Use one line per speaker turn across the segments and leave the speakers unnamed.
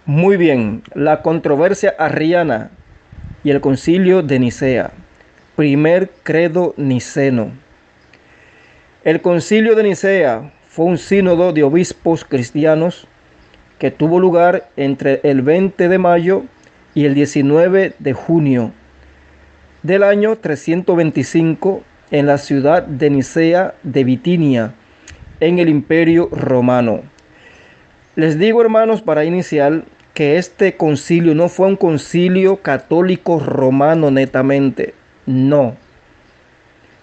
Muy bien, la controversia arriana y el concilio de Nicea. Primer credo niceno. El concilio de Nicea fue un sínodo de obispos cristianos que tuvo lugar entre el 20 de mayo y el 19 de junio del año 325 en la ciudad de Nicea de Bitinia, en el Imperio Romano. Les digo, hermanos, para iniciar, que este concilio no fue un concilio católico romano netamente, no,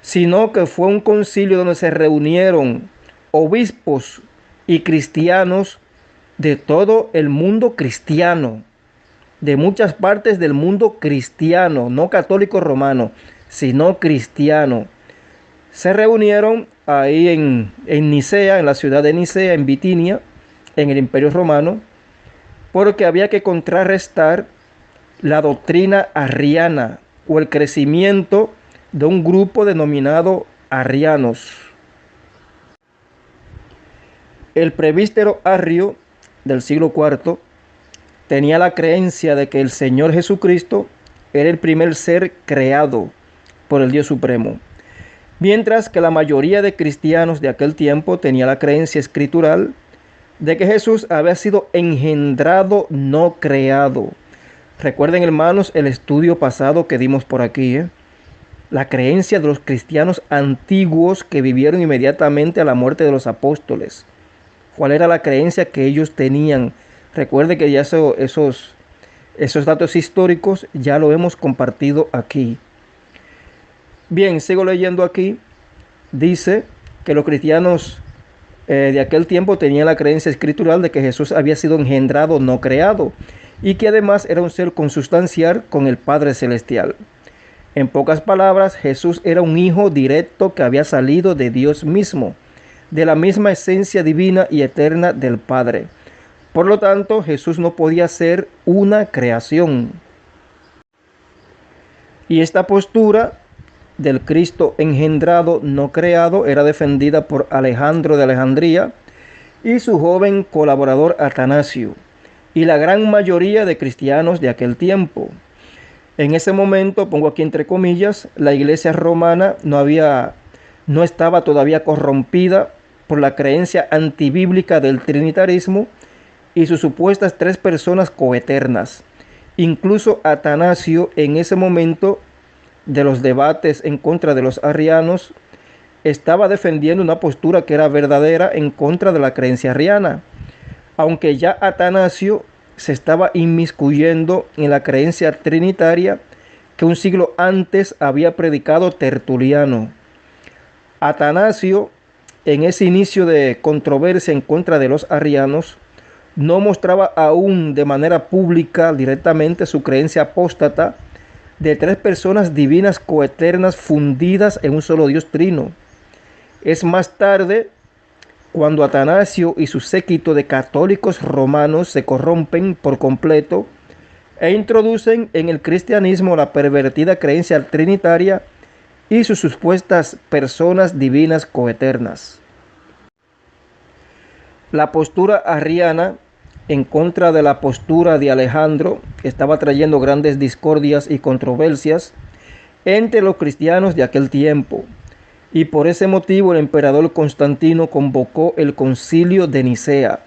sino que fue un concilio donde se reunieron obispos y cristianos de todo el mundo cristiano, de muchas partes del mundo cristiano, no católico romano, sino cristiano. Se reunieron ahí en Nicea, en la ciudad de Nicea, en Bitinia, en el Imperio Romano, porque había que contrarrestar la doctrina arriana o el crecimiento de un grupo denominado arrianos. El presbítero Arrio del siglo IV tenía la creencia de que el Señor Jesucristo era el primer ser creado por el Dios Supremo, mientras que la mayoría de cristianos de aquel tiempo tenía la creencia escritural de que Jesús había sido engendrado, no creado. Recuerden, hermanos, el estudio pasado que dimos por aquí, la creencia de los cristianos antiguos que vivieron inmediatamente a la muerte de los apóstoles. ¿Cuál era la creencia que ellos tenían? Recuerden que ya esos datos históricos ya lo hemos compartido aquí. Bien, sigo leyendo aquí. Dice que los cristianos de aquel tiempo tenían la creencia escritural de que Jesús había sido engendrado, no creado, y que además era un ser consustancial con el Padre Celestial. En pocas palabras, Jesús era un hijo directo que había salido de Dios mismo, de la misma esencia divina y eterna del Padre. Por lo tanto, Jesús no podía ser una creación. Y esta postura del Cristo engendrado, no creado, era defendida por Alejandro de Alejandría y su joven colaborador Atanasio, y la gran mayoría de cristianos de aquel tiempo. En ese momento, pongo aquí entre comillas, la iglesia romana no estaba todavía corrompida por la creencia antibíblica del trinitarismo y sus supuestas tres personas coeternas. Incluso Atanasio, en ese momento de los debates en contra de los arrianos, estaba defendiendo una postura que era verdadera en contra de la creencia arriana, aunque ya Atanasio se estaba inmiscuyendo en la creencia trinitaria que un siglo antes había predicado Tertuliano. Atanasio, en ese inicio de controversia en contra de los arrianos, no mostraba aún de manera pública directamente su creencia apóstata de tres personas divinas coeternas fundidas en un solo Dios trino. Es más tarde cuando Atanasio y su séquito de católicos romanos se corrompen por completo e introducen en el cristianismo la pervertida creencia trinitaria y sus supuestas personas divinas coeternas. La postura arriana en contra de la postura de Alejandro estaba trayendo grandes discordias y controversias entre los cristianos de aquel tiempo, y por ese motivo el emperador Constantino convocó el concilio de Nicea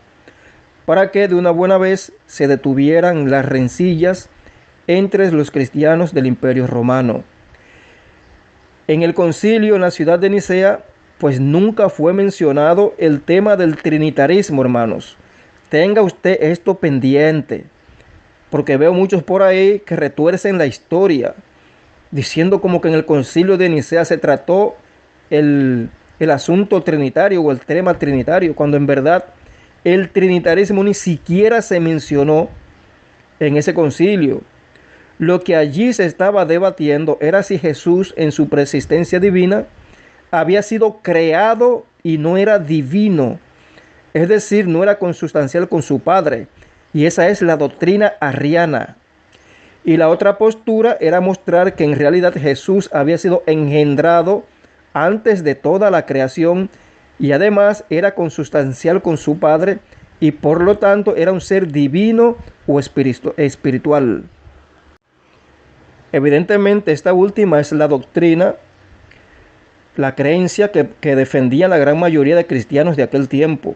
para que de una buena vez se detuvieran las rencillas entre los cristianos del Imperio Romano. En el concilio en la ciudad de Nicea, pues nunca fue mencionado el tema del trinitarismo, hermanos. Tenga usted esto pendiente, porque veo muchos por ahí que retuercen la historia, diciendo como que en el concilio de Nicea se trató el asunto trinitario o el tema trinitario, cuando en verdad el trinitarismo ni siquiera se mencionó en ese concilio. Lo que allí se estaba debatiendo era si Jesús en su preexistencia divina había sido creado y no era divino, es decir, no era consustancial con su Padre, y esa es la doctrina arriana. Y la otra postura era mostrar que en realidad Jesús había sido engendrado antes de toda la creación y además era consustancial con su Padre y por lo tanto era un ser divino o espiritual. Evidentemente esta última es la doctrina, la creencia que defendía la gran mayoría de cristianos de aquel tiempo.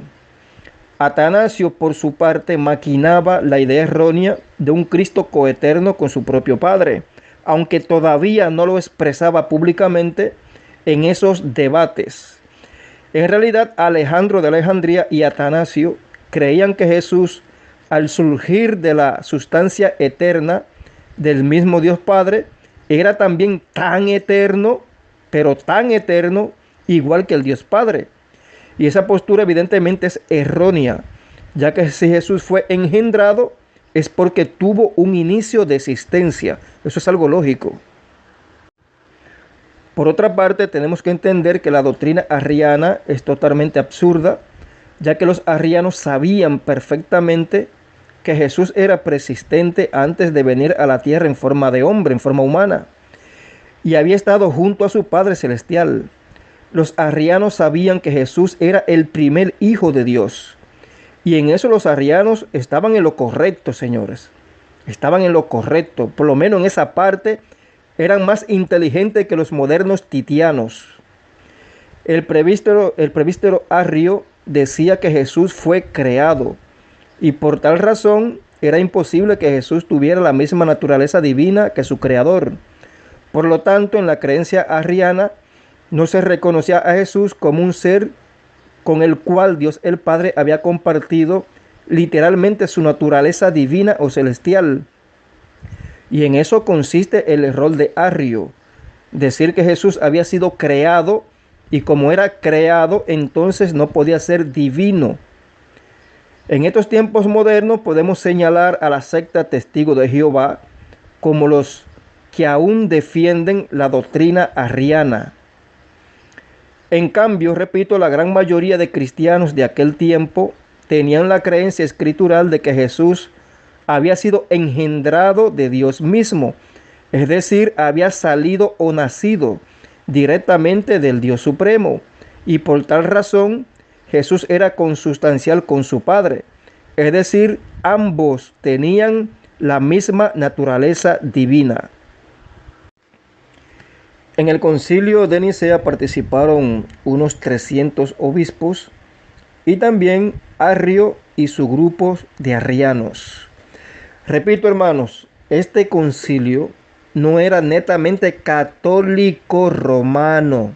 Atanasio, por su parte, maquinaba la idea errónea de un Cristo coeterno con su propio Padre, aunque todavía no lo expresaba públicamente en esos debates. En realidad, Alejandro de Alejandría y Atanasio creían que Jesús, al surgir de la sustancia eterna del mismo Dios Padre, era también tan eterno, pero tan eterno, igual que el Dios Padre. Y esa postura evidentemente es errónea, ya que si Jesús fue engendrado es porque tuvo un inicio de existencia. Eso es algo lógico. Por otra parte, tenemos que entender que la doctrina arriana es totalmente absurda, ya que los arrianos sabían perfectamente que Jesús era preexistente antes de venir a la tierra en forma de hombre, en forma humana, y había estado junto a su Padre Celestial. Los arrianos sabían que Jesús era el primer hijo de Dios. Y en eso los arrianos estaban en lo correcto, señores. Estaban en lo correcto. Por lo menos en esa parte eran más inteligentes que los modernos titianos. El presbítero Arrio decía que Jesús fue creado. Y por tal razón era imposible que Jesús tuviera la misma naturaleza divina que su creador. Por lo tanto, en la creencia arriana, no se reconocía a Jesús como un ser con el cual Dios el Padre había compartido literalmente su naturaleza divina o celestial. Y en eso consiste el error de Arrio, decir que Jesús había sido creado y como era creado, entonces no podía ser divino. En estos tiempos modernos podemos señalar a la secta Testigo de Jehová como los que aún defienden la doctrina arriana. En cambio, repito, la gran mayoría de cristianos de aquel tiempo tenían la creencia escritural de que Jesús había sido engendrado de Dios mismo, es decir, había salido o nacido directamente del Dios Supremo, y por tal razón Jesús era consustancial con su Padre, es decir, ambos tenían la misma naturaleza divina. En el concilio de Nicea participaron unos 300 obispos y también Arrio y su grupo de arrianos. Repito, hermanos, este concilio no era netamente católico romano.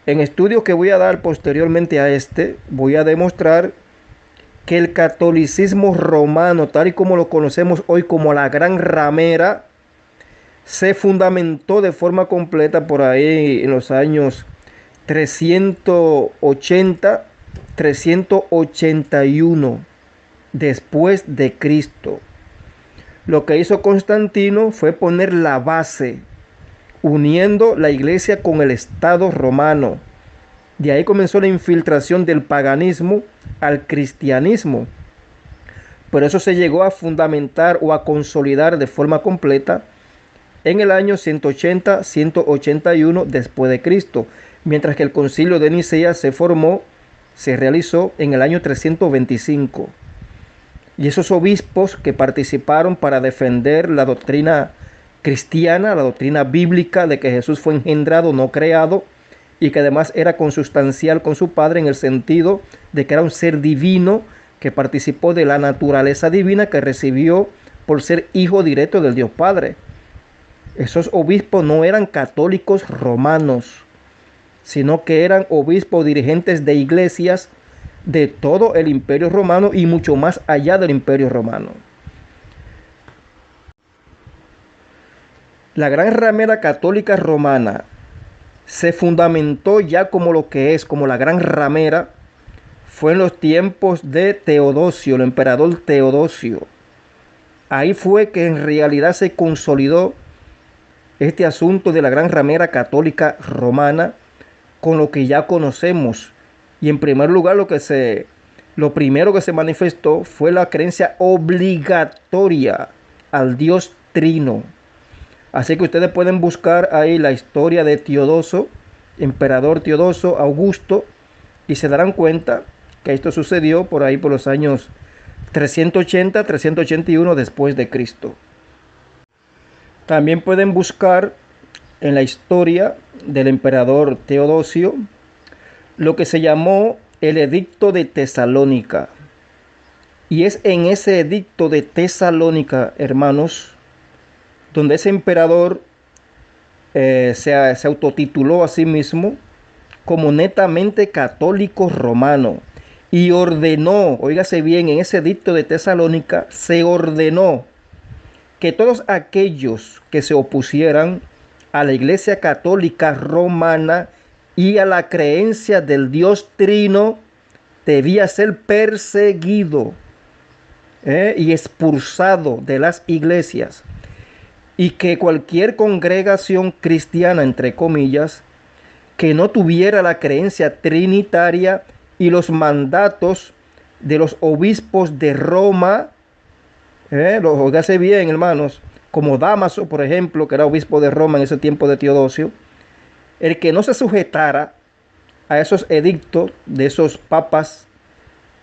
En estudios que voy a dar posteriormente a este, voy a demostrar que el catolicismo romano, tal y como lo conocemos hoy como la Gran Ramera, se fundamentó de forma completa por ahí en los años 380-381 después de Cristo. Lo que hizo Constantino fue poner la base, uniendo la iglesia con el Estado romano. De ahí comenzó la infiltración del paganismo al cristianismo. Por eso se llegó a fundamentar o a consolidar de forma completa en el año 180-181 después de Cristo, mientras que el concilio de Nicea se realizó en el año 325. Y esos obispos que participaron para defender la doctrina cristiana, la doctrina bíblica de que Jesús fue engendrado, no creado, y que además era consustancial con su Padre en el sentido de que era un ser divino que participó de la naturaleza divina que recibió por ser hijo directo del Dios Padre. Esos obispos no eran católicos romanos, sino que eran obispos dirigentes de iglesias de todo el Imperio Romano y mucho más allá del Imperio Romano. La Gran Ramera Católica Romana se fundamentó ya como lo que es, como la Gran Ramera, fue en los tiempos de Teodosio, el emperador Teodosio. Ahí fue que en realidad se consolidó este asunto de la Gran Ramera Católica Romana con lo que ya conocemos. Y en primer lugar lo primero que se manifestó fue la creencia obligatoria al Dios Trino. Así que ustedes pueden buscar ahí la historia de Teodoso, emperador Teodoso Augusto, y se darán cuenta que esto sucedió por ahí por los años 380-381 después de Cristo. También pueden buscar en la historia del emperador Teodosio lo que se llamó el Edicto de Tesalónica. Y es en ese Edicto de Tesalónica, hermanos, donde ese emperador se autotituló a sí mismo como netamente católico romano y ordenó, óigase bien, en ese Edicto de Tesalónica se ordenó que todos aquellos que se opusieran a la Iglesia Católica Romana y a la creencia del Dios Trino debía ser perseguido y expulsado de las iglesias, y que cualquier congregación cristiana, entre comillas, que no tuviera la creencia trinitaria y los mandatos de los obispos de Roma, oígase bien, hermanos, como Dámaso, por ejemplo, que era obispo de Roma en ese tiempo de Teodosio, el que no se sujetara a esos edictos de esos papas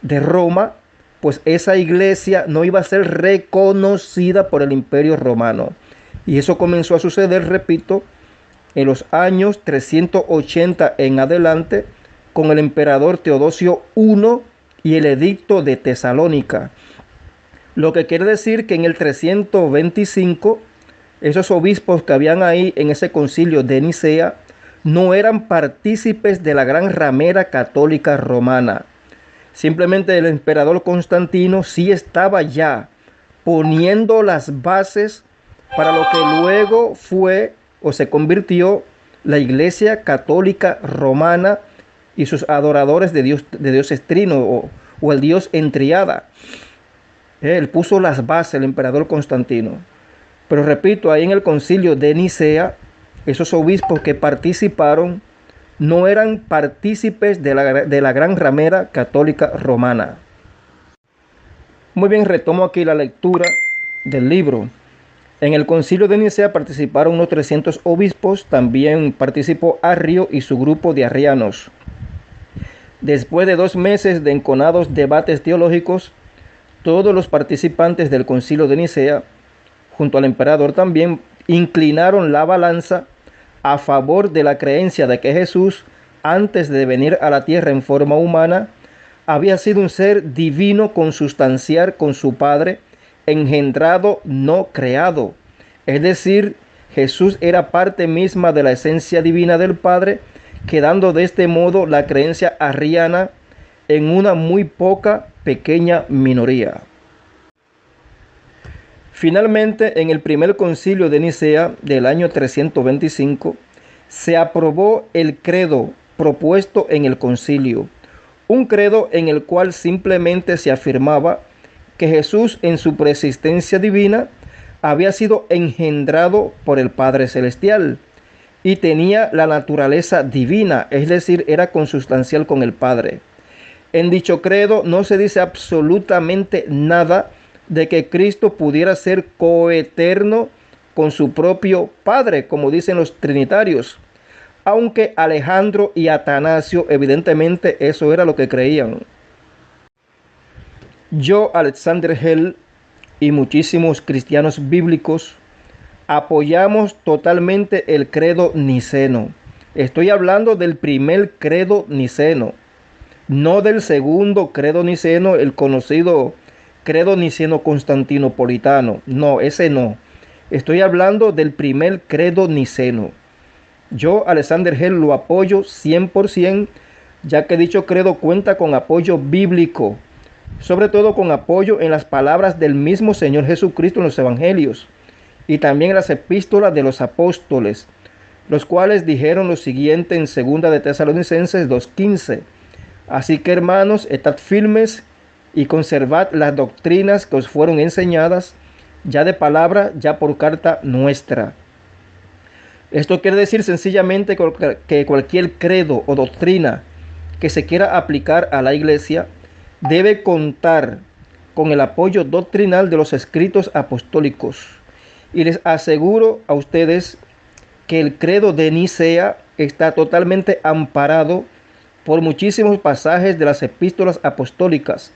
de Roma, pues esa iglesia no iba a ser reconocida por el Imperio Romano. Y eso comenzó a suceder, repito, en los años 380 en adelante, con el emperador Teodosio I y el Edicto de Tesalónica. Lo que quiere decir que en el 325, esos obispos que habían ahí en ese concilio de Nicea no eran partícipes de la gran ramera católica romana. Simplemente el emperador Constantino sí estaba ya poniendo las bases para lo que luego fue o se convirtió la Iglesia Católica Romana y sus adoradores de dioses trino o el Dios en triada. Él puso las bases, el emperador Constantino. Pero repito, ahí en el concilio de Nicea, esos obispos que participaron no eran partícipes de la gran ramera católica romana. Muy bien, retomo aquí la lectura del libro. En el concilio de Nicea participaron unos 300 obispos, también participó Arrio y su grupo de arrianos. Después de 2 meses de enconados debates teológicos, todos los participantes del concilio de Nicea, junto al emperador también, inclinaron la balanza a favor de la creencia de que Jesús, antes de venir a la tierra en forma humana, había sido un ser divino consustancial con su Padre, engendrado, no creado. Es decir, Jesús era parte misma de la esencia divina del Padre, quedando de este modo la creencia arriana en una muy pequeña minoría. Finalmente, en el primer concilio de Nicea del año 325, se aprobó el credo propuesto en el concilio, un credo en el cual simplemente se afirmaba que Jesús en su preexistencia divina había sido engendrado por el Padre Celestial y tenía la naturaleza divina, es decir, era consustancial con el Padre. En dicho credo no se dice absolutamente nada de que Cristo pudiera ser coeterno con su propio Padre, como dicen los trinitarios, aunque Alejandro y Atanasio evidentemente eso era lo que creían. Yo, Alexander Hell, y muchísimos cristianos bíblicos apoyamos totalmente el credo niceno. Estoy hablando del primer credo niceno, no del segundo credo niceno, el conocido credo niceno constantinopolitano. No, ese no. Estoy hablando del primer credo niceno. Yo, Alexander Hell, lo apoyo 100%, ya que dicho credo cuenta con apoyo bíblico, sobre todo con apoyo en las palabras del mismo Señor Jesucristo en los evangelios y también en las epístolas de los apóstoles, los cuales dijeron lo siguiente en 2 de Tesalonicenses 2:15. Así que, hermanos, estad firmes y conservad las doctrinas que os fueron enseñadas, ya de palabra, ya por carta nuestra. Esto quiere decir sencillamente que cualquier credo o doctrina que se quiera aplicar a la iglesia debe contar con el apoyo doctrinal de los escritos apostólicos. Y les aseguro a ustedes que el credo de Nicea está totalmente amparado por muchísimos pasajes de las epístolas apostólicas,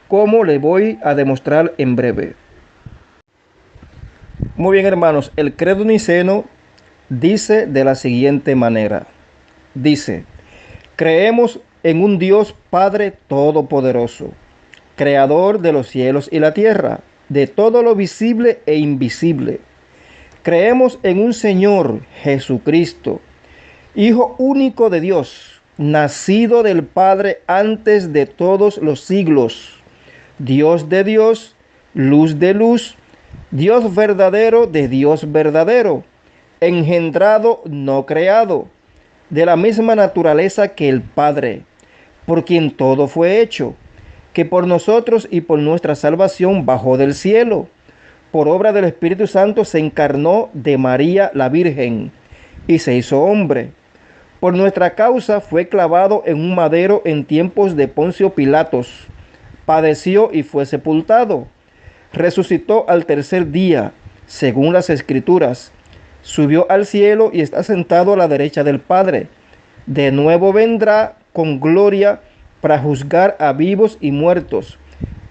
como le voy a demostrar en breve. Muy bien, hermanos, el credo niceno dice de la siguiente manera. Dice: creemos en un Dios Padre Todopoderoso, Creador de los cielos y la tierra, de todo lo visible e invisible. Creemos en un Señor Jesucristo, Hijo único de Dios, nacido del Padre antes de todos los siglos, Dios de Dios, luz de luz, Dios verdadero de Dios verdadero, engendrado, no creado, de la misma naturaleza que el Padre, por quien todo fue hecho, que por nosotros y por nuestra salvación bajó del cielo. Por obra del Espíritu Santo se encarnó de María la Virgen y se hizo hombre. Por nuestra causa fue clavado en un madero en tiempos de Poncio Pilatos. Padeció y fue sepultado. Resucitó al tercer día, según las Escrituras. Subió al cielo y está sentado a la derecha del Padre. De nuevo vendrá con gloria para juzgar a vivos y muertos,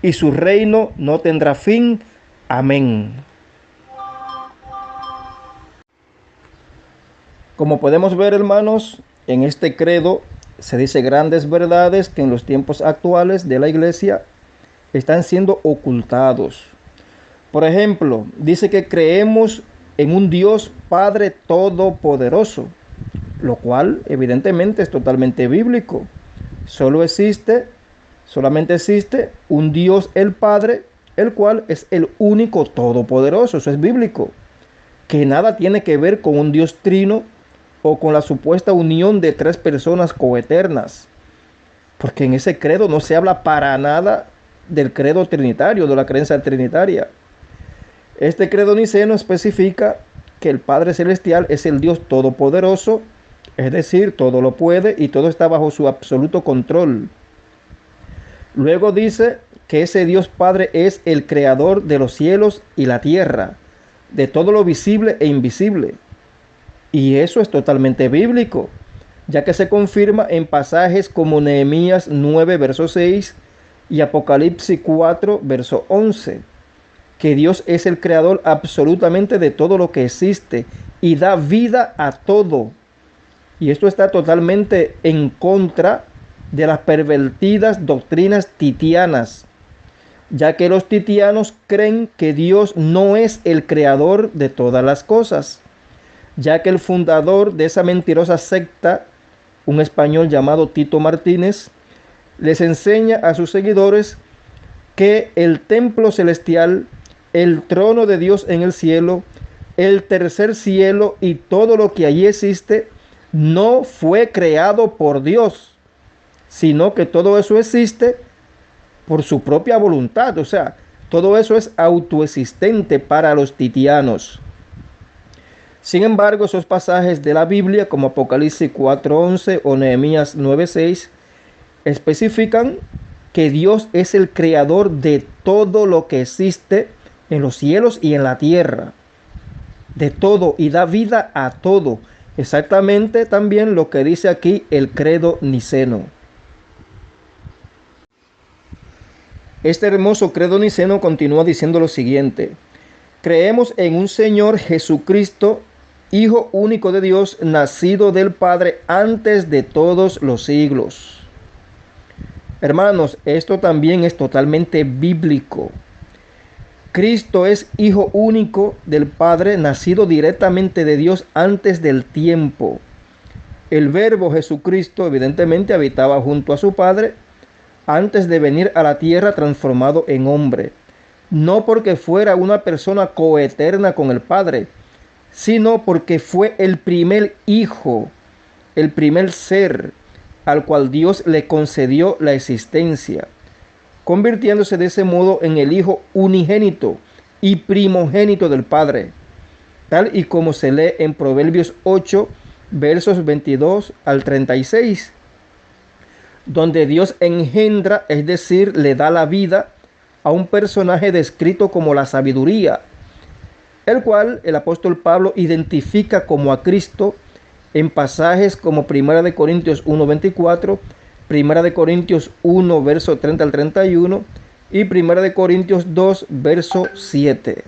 y su reino no tendrá fin. Amén. Como podemos ver, hermanos, en este credo se dice grandes verdades que en los tiempos actuales de la iglesia están siendo ocultados. Por ejemplo, dice que creemos en un Dios Padre Todopoderoso, lo cual evidentemente es totalmente bíblico. Solamente existe un Dios el Padre, el cual es el único todopoderoso. Eso es bíblico, que nada tiene que ver con un Dios trino o con la supuesta unión de tres personas coeternas, porque en ese credo no se habla para nada del credo trinitario, de la creencia trinitaria. Este credo niceno especifica que el Padre Celestial es el Dios todopoderoso, es decir, todo lo puede y todo está bajo su absoluto control. Luego dice que ese Dios Padre es el creador de los cielos y la tierra, de todo lo visible e invisible. Y eso es totalmente bíblico, ya que se confirma en pasajes como Nehemías 9, verso 6 y Apocalipsis 4, verso 11, que Dios es el creador absolutamente de todo lo que existe y da vida a todo. Y esto está totalmente en contra de las pervertidas doctrinas titianas, ya que los titianos creen que Dios no es el creador de todas las cosas, ya que el fundador de esa mentirosa secta, un español llamado Tito Martínez, les enseña a sus seguidores que el templo celestial, el trono de Dios en el cielo, el tercer cielo y todo lo que allí existe, no fue creado por Dios, sino que todo eso existe por su propia voluntad. O sea, todo eso es autoexistente para los titianos. Sin embargo, esos pasajes de la Biblia, como Apocalipsis 4:11 o Nehemías 9:6, especifican que Dios es el creador de todo lo que existe en los cielos y en la tierra, de todo, y da vida a todo. Exactamente también lo que dice aquí el credo niceno. Este hermoso credo niceno continúa diciendo lo siguiente: creemos en un Señor Jesucristo, Hijo único de Dios, nacido del Padre antes de todos los siglos. Hermanos, esto también es totalmente bíblico. Cristo es Hijo único del Padre, nacido directamente de Dios antes del tiempo. El Verbo Jesucristo evidentemente habitaba junto a su Padre antes de venir a la tierra transformado en hombre. No porque fuera una persona coeterna con el Padre, sino porque fue el primer hijo, el primer ser al cual Dios le concedió la existencia, convirtiéndose de ese modo en el Hijo unigénito y primogénito del Padre, tal y como se lee en Proverbios 8, versos 22 al 36, donde Dios engendra, es decir, le da la vida a un personaje descrito como la sabiduría, el cual el apóstol Pablo identifica como a Cristo en pasajes como 1 Corintios 1:24 Primera de Corintios 1, verso 30 al 31 y Primera de Corintios 2, verso 7.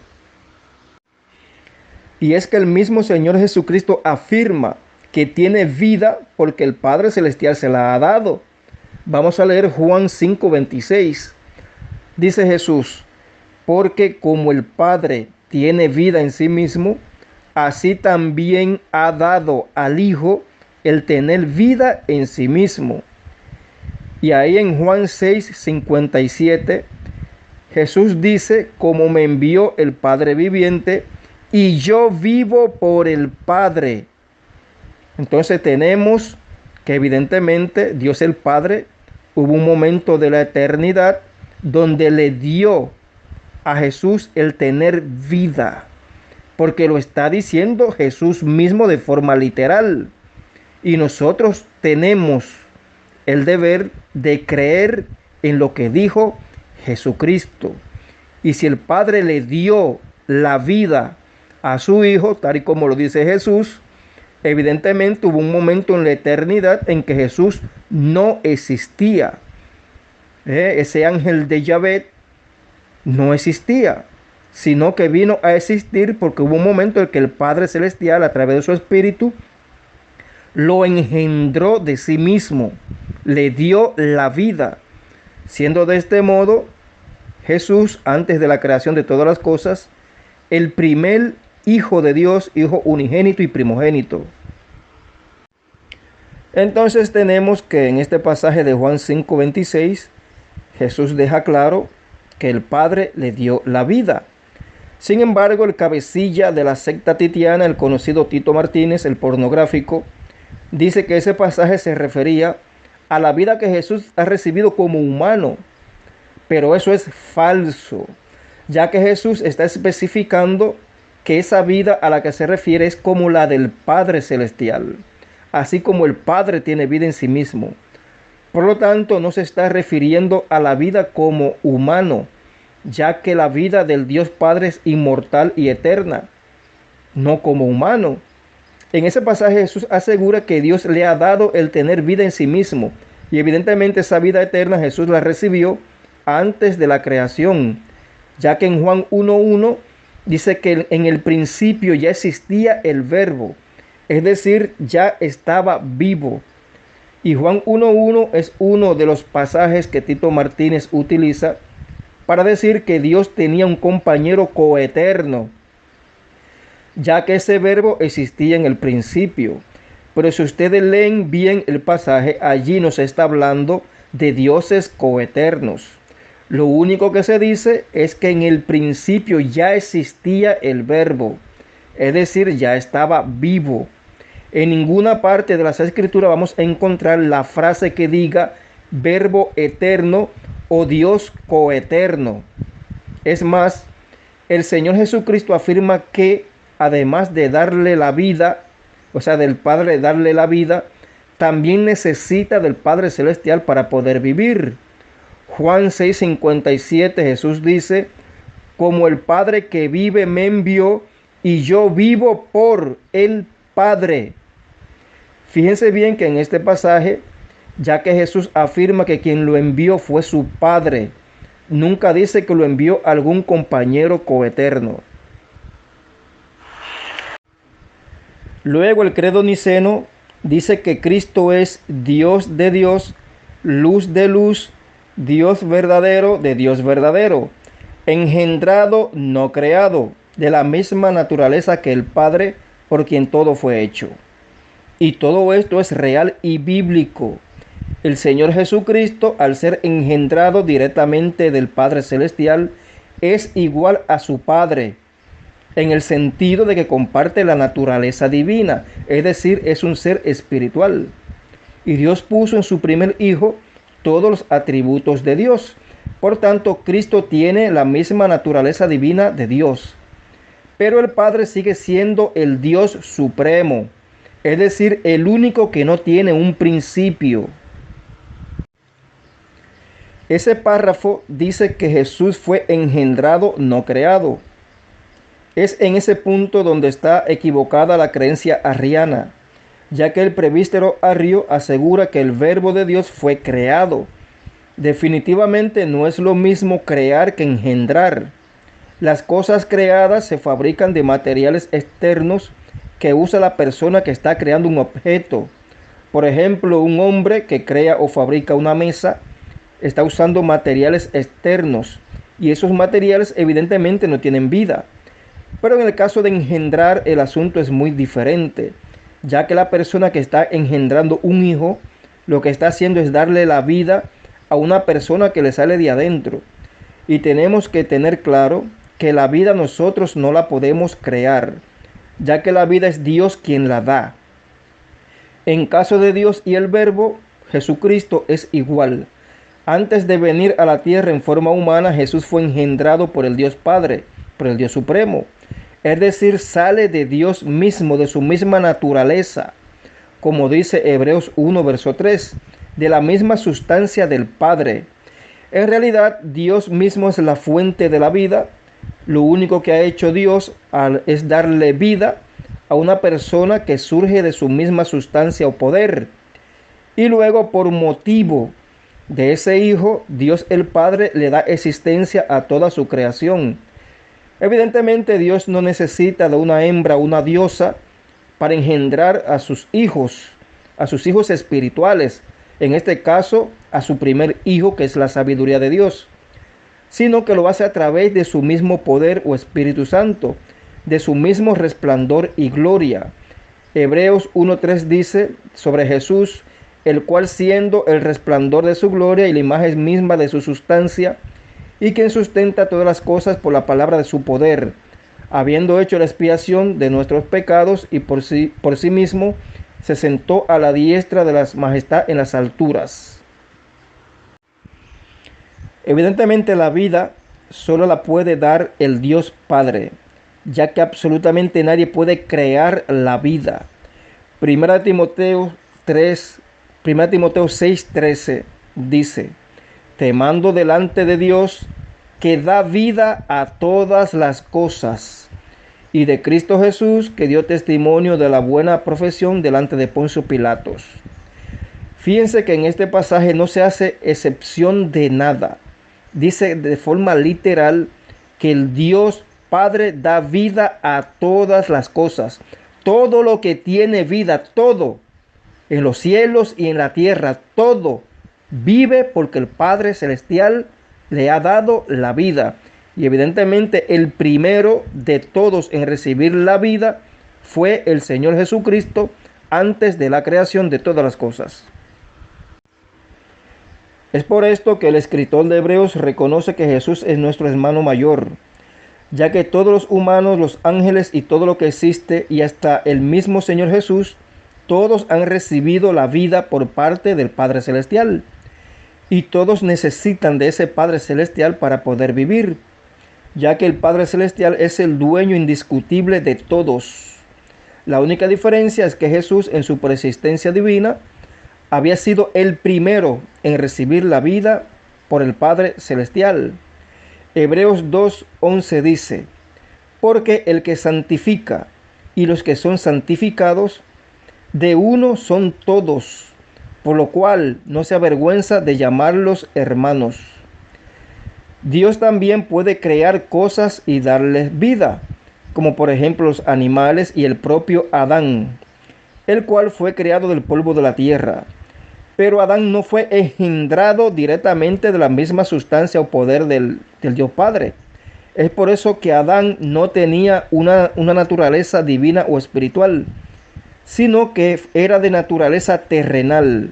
Y es que el mismo Señor Jesucristo afirma que tiene vida porque el Padre Celestial se la ha dado. Vamos a leer Juan 5, 26. Dice Jesús: porque como el Padre tiene vida en sí mismo, así también ha dado al Hijo el tener vida en sí mismo. Y ahí en Juan 6, 57, Jesús dice: como me envió el Padre viviente, y yo vivo por el Padre. Entonces tenemos que evidentemente Dios el Padre hubo un momento de la eternidad donde le dio a Jesús el tener vida, porque lo está diciendo Jesús mismo de forma literal. Y nosotros tenemos el deber de creer en lo que dijo Jesucristo. Y si el Padre le dio la vida a su Hijo, tal y como lo dice Jesús, evidentemente hubo un momento en la eternidad en que Jesús no existía. Ese ángel de Yahvé no existía, sino que vino a existir porque hubo un momento en que el Padre Celestial, a través de su Espíritu, lo engendró de sí mismo, le dio la vida, siendo de este modo Jesús, antes de la creación de todas las cosas, el primer Hijo de Dios, Hijo unigénito y primogénito. Entonces tenemos que en este pasaje de Juan 5:26, Jesús deja claro que el Padre le dio la vida. Sin embargo, el cabecilla de la secta titiana, el conocido Tito Martínez, el pornográfico, dice que ese pasaje se refería a la vida que Jesús ha recibido como humano. Pero eso es falso, ya que Jesús está especificando que esa vida a la que se refiere es como la del Padre Celestial, así como el Padre tiene vida en sí mismo. Por lo tanto, no se está refiriendo a la vida como humano, ya que la vida del Dios Padre es inmortal y eterna, no como humano. En ese pasaje Jesús asegura que Dios le ha dado el tener vida en sí mismo, y evidentemente esa vida eterna Jesús la recibió antes de la creación, ya que en Juan 1:1 dice que en el principio ya existía el verbo, es decir, ya estaba vivo. Y Juan 1:1 es uno de los pasajes que Tito Martínez utiliza para decir que Dios tenía un compañero coeterno, ya que ese verbo existía en el principio. Pero si ustedes leen bien el pasaje, allí nos está hablando de dioses coeternos. Lo único que se dice es que en el principio ya existía el verbo, es decir, ya estaba vivo. En ninguna parte de las Escrituras vamos a encontrar la frase que diga verbo eterno o Dios coeterno. Es más, el Señor Jesucristo afirma que además de darle la vida, o sea, del Padre darle la vida, también necesita del Padre Celestial para poder vivir. Juan 6:57, Jesús dice: como el Padre que vive me envió, y yo vivo por el Padre. Fíjense bien que en este pasaje, ya que Jesús afirma que quien lo envió fue su Padre, nunca dice que lo envió algún compañero coeterno. Luego el credo niceno dice que Cristo es Dios de Dios, luz de luz, Dios verdadero de Dios verdadero, engendrado, no creado, de la misma naturaleza que el Padre, por quien todo fue hecho. Y todo esto es real y bíblico. El Señor Jesucristo, al ser engendrado directamente del Padre Celestial, es igual a su Padre, en el sentido de que comparte la naturaleza divina, es decir, es un ser espiritual. Y Dios puso en su primer Hijo todos los atributos de Dios. Por tanto, Cristo tiene la misma naturaleza divina de Dios. Pero el Padre sigue siendo el Dios supremo, es decir, el único que no tiene un principio. Ese párrafo dice que Jesús fue engendrado, no creado. Es en ese punto donde está equivocada la creencia arriana, ya que el presbítero Arrio asegura que el verbo de Dios fue creado. Definitivamente no es lo mismo crear que engendrar. Las cosas creadas se fabrican de materiales externos que usa la persona que está creando un objeto. Por ejemplo, un hombre que crea o fabrica una mesa está usando materiales externos y esos materiales evidentemente no tienen vida. Pero en el caso de engendrar, el asunto es muy diferente, ya que la persona que está engendrando un hijo, lo que está haciendo es darle la vida a una persona que le sale de adentro. Y tenemos que tener claro que la vida nosotros no la podemos crear, ya que la vida es Dios quien la da. En caso de Dios y el Verbo, Jesucristo es igual. Antes de venir a la tierra en forma humana, Jesús fue engendrado por el Dios Padre, por el Dios Supremo. Es decir, sale de Dios mismo, de su misma naturaleza, como dice Hebreos 1, verso 3, de la misma sustancia del Padre. En realidad, Dios mismo es la fuente de la vida. Lo único que ha hecho Dios es darle vida a una persona que surge de su misma sustancia o poder. Y luego, por motivo de ese Hijo, Dios el Padre le da existencia a toda su creación. Evidentemente, Dios no necesita de una hembra, una diosa, para engendrar a sus hijos espirituales. En este caso, a su primer hijo, que es la sabiduría de Dios, sino que lo hace a través de su mismo poder o Espíritu Santo, de su mismo resplandor y gloria. Hebreos 1:3 dice sobre Jesús, el cual siendo el resplandor de su gloria y la imagen misma de su sustancia, y quien sustenta todas las cosas por la palabra de su poder, habiendo hecho la expiación de nuestros pecados y por sí mismo se sentó a la diestra de la majestad en las alturas. Evidentemente la vida solo la puede dar el Dios Padre, ya que absolutamente nadie puede crear la vida. Primera Timoteo 6:13 dice, te mando delante de Dios que da vida a todas las cosas, y de Cristo Jesús, que dio testimonio de la buena profesión delante de Poncio Pilatos. Fíjense que en este pasaje no se hace excepción de nada. Dice de forma literal que el Dios Padre da vida a todas las cosas. Todo lo que tiene vida, todo, en los cielos y en la tierra, todo vive porque el Padre Celestial le ha dado la vida. Y evidentemente el primero de todos en recibir la vida fue el Señor Jesucristo antes de la creación de todas las cosas. Es por esto que el escritor de Hebreos reconoce que Jesús es nuestro hermano mayor, ya que todos los humanos, los ángeles y todo lo que existe, y hasta el mismo Señor Jesús, todos han recibido la vida por parte del Padre Celestial. Y todos necesitan de ese Padre Celestial para poder vivir, ya que el Padre Celestial es el dueño indiscutible de todos. La única diferencia es que Jesús, en su preexistencia divina, había sido el primero en recibir la vida por el Padre Celestial. Hebreos 2:11 dice, porque el que santifica y los que son santificados, de uno son todos, por lo cual no se avergüenza de llamarlos hermanos. Dios también puede crear cosas y darles vida, como por ejemplo los animales y el propio Adán, el cual fue creado del polvo de la tierra. Pero Adán no fue engendrado directamente de la misma sustancia o poder del Dios Padre. Es por eso que Adán no tenía una naturaleza divina o espiritual, sino que era de naturaleza terrenal.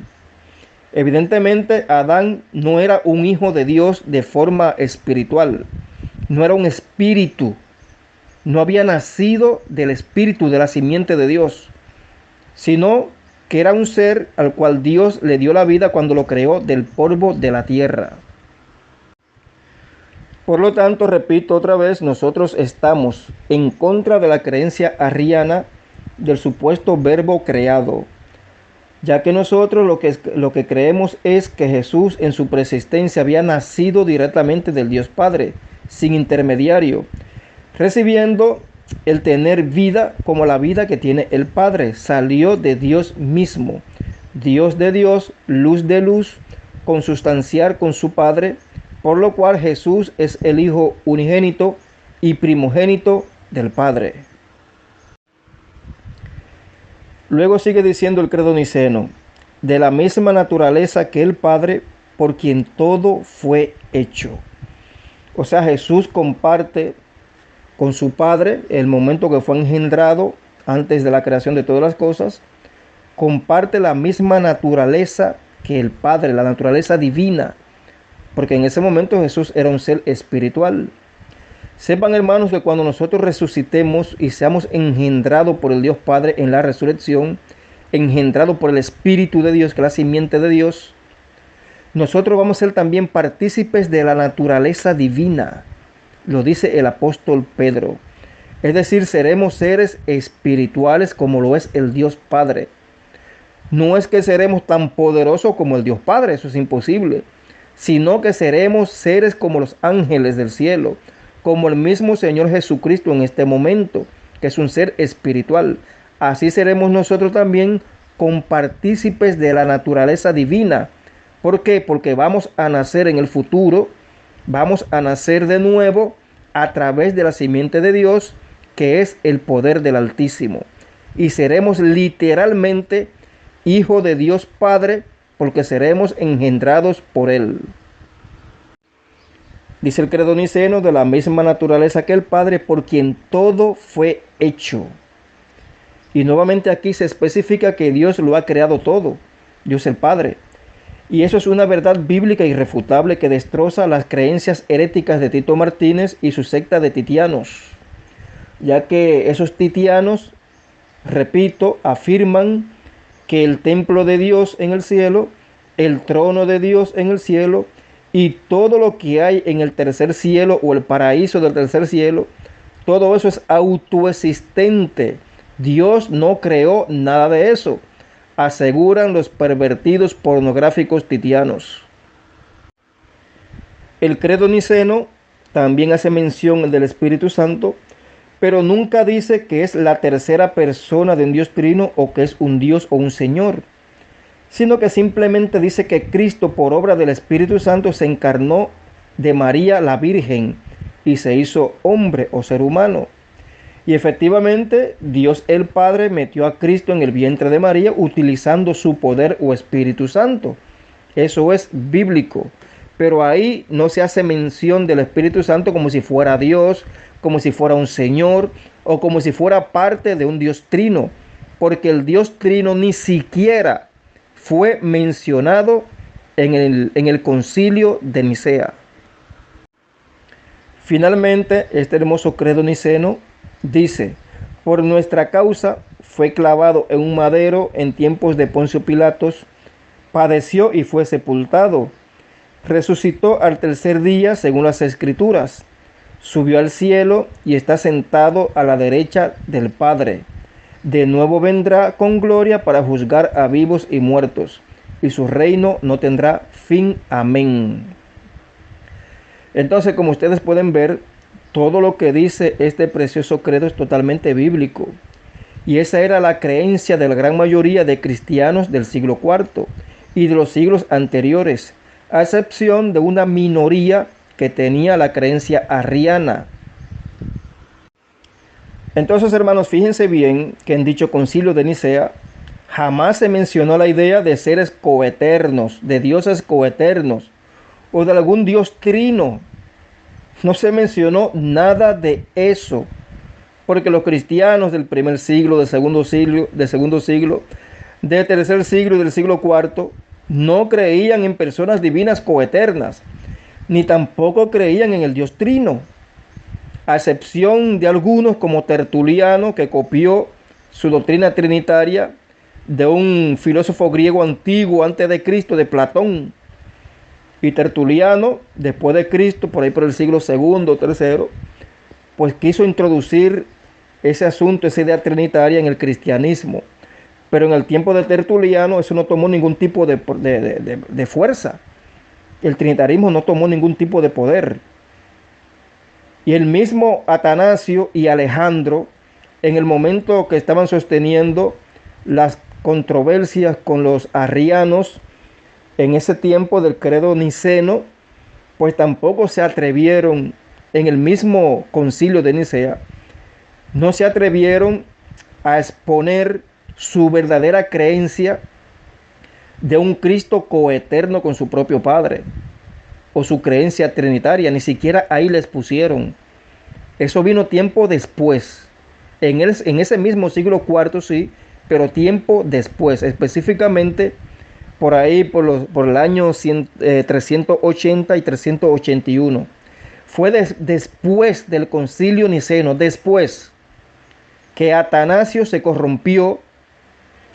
Evidentemente, Adán no era un hijo de Dios de forma espiritual, no era un espíritu, no había nacido del espíritu, de la simiente de Dios, sino que era un ser al cual Dios le dio la vida cuando lo creó del polvo de la tierra. Por lo tanto, repito otra vez, nosotros estamos en contra de la creencia arriana del supuesto verbo creado, ya que nosotros lo que creemos es que Jesús en su preexistencia había nacido directamente del Dios Padre, sin intermediario, recibiendo el tener vida como la vida que tiene el Padre. Salió de Dios mismo, Dios de Dios, luz de luz, consustanciar con su Padre, por lo cual Jesús es el Hijo unigénito y primogénito del Padre. Luego sigue diciendo el credo niceno, de la misma naturaleza que el Padre, por quien todo fue hecho. O sea, Jesús comparte con su Padre el momento que fue engendrado antes de la creación de todas las cosas. Comparte la misma naturaleza que el Padre, la naturaleza divina, porque en ese momento Jesús era un ser espiritual. Sepan, hermanos, que cuando nosotros resucitemos y seamos engendrados por el Dios Padre en la resurrección, engendrados por el Espíritu de Dios, que es la simiente de Dios, nosotros vamos a ser también partícipes de la naturaleza divina. Lo dice el apóstol Pedro. Es decir, seremos seres espirituales como lo es el Dios Padre. No es que seremos tan poderosos como el Dios Padre, eso es imposible, sino que seremos seres como los ángeles del cielo, como el mismo Señor Jesucristo en este momento, que es un ser espiritual. Así seremos nosotros también compartícipes de la naturaleza divina. ¿Por qué? Porque vamos a nacer en el futuro, vamos a nacer de nuevo a través de la simiente de Dios, que es el poder del Altísimo. Y seremos literalmente hijos de Dios Padre, porque seremos engendrados por Él. Dice el credo niceno, de la misma naturaleza que el Padre, por quien todo fue hecho. Y nuevamente aquí se especifica que Dios lo ha creado todo, Dios el Padre. Y eso es una verdad bíblica irrefutable que destroza las creencias heréticas de Tito Martínez y su secta de titianos, ya que esos titianos, repito, afirman que el templo de Dios en el cielo, el trono de Dios en el cielo y todo lo que hay en el tercer cielo o el paraíso del tercer cielo, todo eso es autoexistente. Dios no creó nada de eso, aseguran los pervertidos pornográficos titianos. El credo niceno también hace mención del Espíritu Santo, pero nunca dice que es la tercera persona de un Dios trino o que es un Dios o un Señor, sino que simplemente dice que Cristo, por obra del Espíritu Santo, se encarnó de María la Virgen y se hizo hombre o ser humano. Y efectivamente, Dios el Padre metió a Cristo en el vientre de María utilizando su poder o Espíritu Santo. Eso es bíblico. Pero ahí no se hace mención del Espíritu Santo como si fuera Dios, como si fuera un Señor o como si fuera parte de un Dios trino. Porque el Dios trino ni siquiera fue mencionado en el concilio de Nicea. Finalmente, este hermoso credo niceno dice, por nuestra causa fue clavado en un madero en tiempos de Poncio Pilatos, padeció y fue sepultado, resucitó al tercer día según las Escrituras, subió al cielo y está sentado a la derecha del Padre. De nuevo vendrá con gloria para juzgar a vivos y muertos, y su reino no tendrá fin. Amén. Entonces, como ustedes pueden ver, todo lo que dice este precioso credo es totalmente bíblico. Y esa era la creencia de la gran mayoría de cristianos del siglo IV y de los siglos anteriores, a excepción de una minoría que tenía la creencia arriana. Entonces, hermanos, fíjense bien que en dicho concilio de Nicea jamás se mencionó la idea de seres coeternos, de dioses coeternos o de algún dios trino. No se mencionó nada de eso, porque los cristianos del primer siglo, del segundo siglo, del tercer siglo y del siglo IV no creían en personas divinas coeternas, ni tampoco creían en el Dios trino, a excepción de algunos como Tertuliano, que copió su doctrina trinitaria de un filósofo griego antiguo antes de Cristo, de Platón. Y Tertuliano, después de Cristo, por ahí por el siglo II o III, pues quiso introducir ese asunto, esa idea trinitaria en el cristianismo. Pero en el tiempo de Tertuliano eso no tomó ningún tipo de fuerza. El trinitarismo no tomó ningún tipo de poder. Y el mismo Atanasio y Alejandro, en el momento que estaban sosteniendo las controversias con los arrianos en ese tiempo del credo niceno, pues tampoco se atrevieron en el mismo concilio de Nicea, no se atrevieron a exponer su verdadera creencia de un Cristo coeterno con su propio Padre, o su creencia trinitaria, ni siquiera ahí les pusieron. Eso vino tiempo después, en ese mismo siglo IV, sí, pero tiempo después, específicamente por ahí por el año 380 y 381. Fue después del concilio niceno, después que Atanasio se corrompió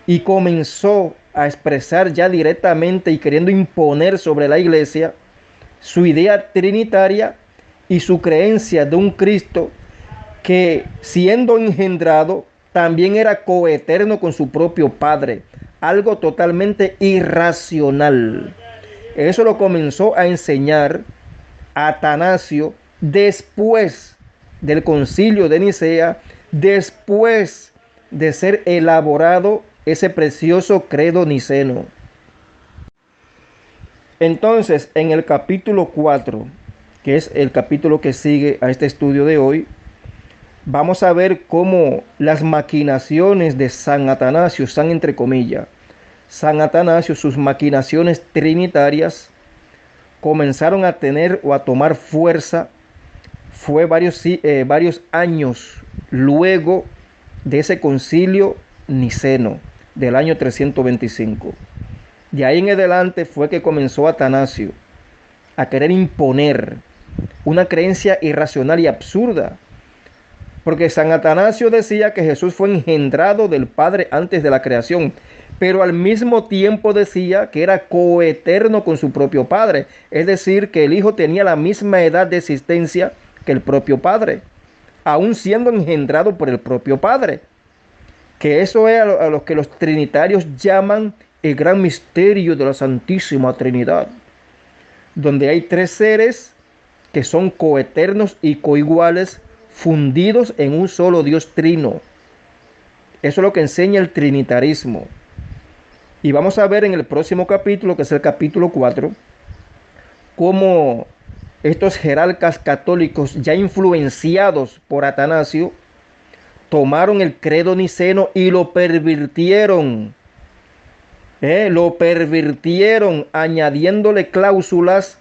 y comenzó a expresar ya directamente y queriendo imponer sobre la iglesia su idea trinitaria y su creencia de un Cristo que, siendo engendrado, también era coeterno con su propio Padre, algo totalmente irracional. Eso lo comenzó a enseñar Atanasio después del concilio de Nicea, después de ser elaborado ese precioso credo niceno. Entonces, en el capítulo 4, que es el capítulo que sigue a este estudio de hoy, vamos a ver cómo las maquinaciones de San Atanasio, San entre comillas, San Atanasio, sus maquinaciones trinitarias comenzaron a tener o a tomar fuerza. Fue varios años luego de ese concilio niceno del año 325. De ahí en adelante fue que comenzó Atanasio a querer imponer una creencia irracional y absurda. Porque San Atanasio decía que Jesús fue engendrado del Padre antes de la creación, pero al mismo tiempo decía que era coeterno con su propio Padre. Es decir, que el Hijo tenía la misma edad de existencia que el propio Padre, aún siendo engendrado por el propio Padre. Que eso es a lo que los trinitarios llaman el gran misterio de la Santísima Trinidad, donde hay tres seres que son coeternos y coiguales, fundidos en un solo Dios trino. Eso es lo que enseña el trinitarismo. Y vamos a ver en el próximo capítulo, que es el capítulo 4, cómo estos jerarcas católicos ya influenciados por Atanasio tomaron el credo niceno y lo pervirtieron. Lo pervirtieron añadiéndole cláusulas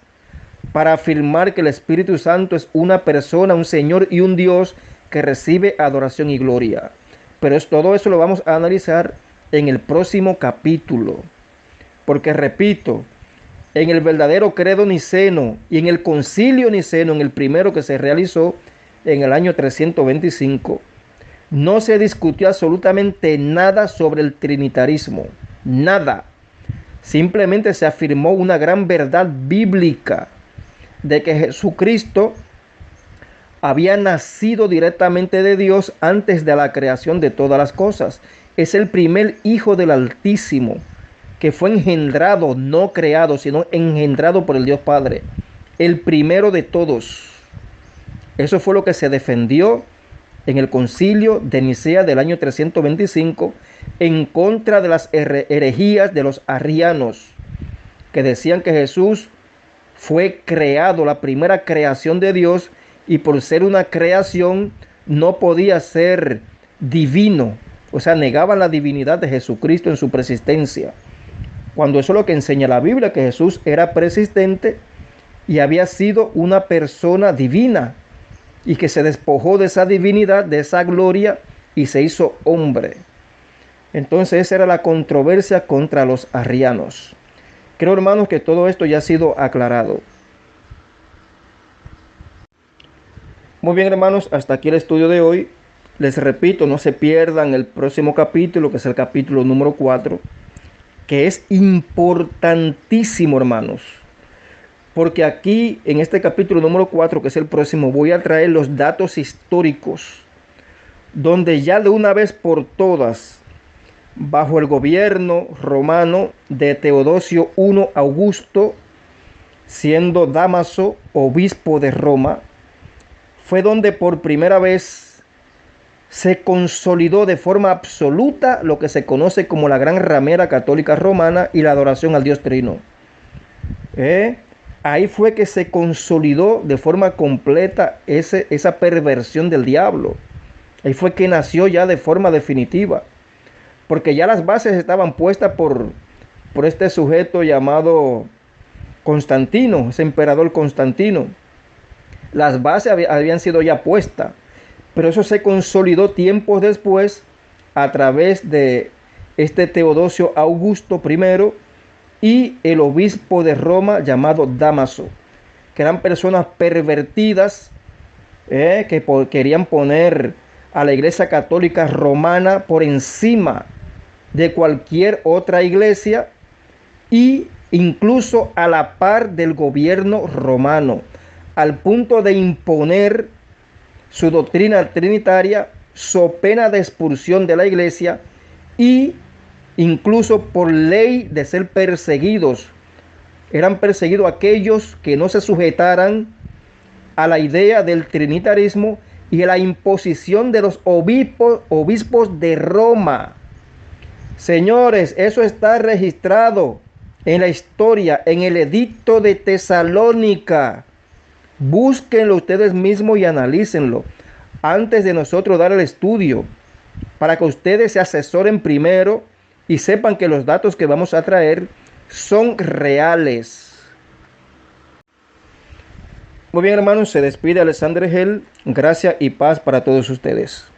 para afirmar que el Espíritu Santo es una persona, un Señor y un Dios que recibe adoración y gloria. Pero todo eso lo vamos a analizar en el próximo capítulo. Porque repito, en el verdadero credo niceno y en el concilio niceno, en el primero que se realizó en el año 325, no se discutió absolutamente nada sobre el trinitarismo. Nada. Simplemente se afirmó una gran verdad bíblica de que Jesucristo había nacido directamente de Dios antes de la creación de todas las cosas. Es el primer Hijo del Altísimo, que fue engendrado, no creado, sino engendrado por el Dios Padre. El primero de todos. Eso fue lo que se defendió en el concilio de Nicea del año 325 en contra de las herejías de los arrianos, que decían que Jesús fue creado, la primera creación de Dios, y por ser una creación no podía ser divino. O sea, negaban la divinidad de Jesucristo en su preexistencia. Cuando eso es lo que enseña la Biblia, que Jesús era preexistente y había sido una persona divina, y que se despojó de esa divinidad, de esa gloria, y se hizo hombre. Entonces esa era la controversia contra los arrianos. Creo, hermanos, que todo esto ya ha sido aclarado. Muy bien, hermanos, hasta aquí el estudio de hoy. Les repito, no se pierdan el próximo capítulo, que es el capítulo número 4, que es importantísimo, hermanos. Porque aquí, en este capítulo número 4, que es el próximo, voy a traer los datos históricos, donde ya de una vez por todas, bajo el gobierno romano de Teodosio I Augusto, siendo Dámaso obispo de Roma, fue donde por primera vez se consolidó de forma absoluta lo que se conoce como la gran ramera católica romana y la adoración al Dios Trino. Ahí fue que se consolidó de forma completa esa perversión del diablo. Ahí fue que nació ya de forma definitiva. Porque ya las bases estaban puestas por este sujeto llamado Constantino, ese emperador Constantino. Las bases habían sido ya puestas. Pero eso se consolidó tiempos después a través de este Teodosio Augusto I y el obispo de Roma llamado Dámaso, que eran personas pervertidas que querían poner a la iglesia católica romana por encima de cualquier otra iglesia y incluso a la par del gobierno romano, al punto de imponer su doctrina trinitaria so pena de expulsión de la iglesia y incluso por ley de ser perseguidos. Eran perseguidos aquellos que no se sujetaran a la idea del trinitarismo y a la imposición de los obispos de Roma. Señores, eso está registrado en la historia, en el edicto de Tesalónica. Búsquenlo ustedes mismos y analícenlo antes de nosotros dar el estudio, para que ustedes se asesoren primero y sepan que los datos que vamos a traer son reales. Muy bien, hermanos, se despide Alexander Hell. Gracias y paz para todos ustedes.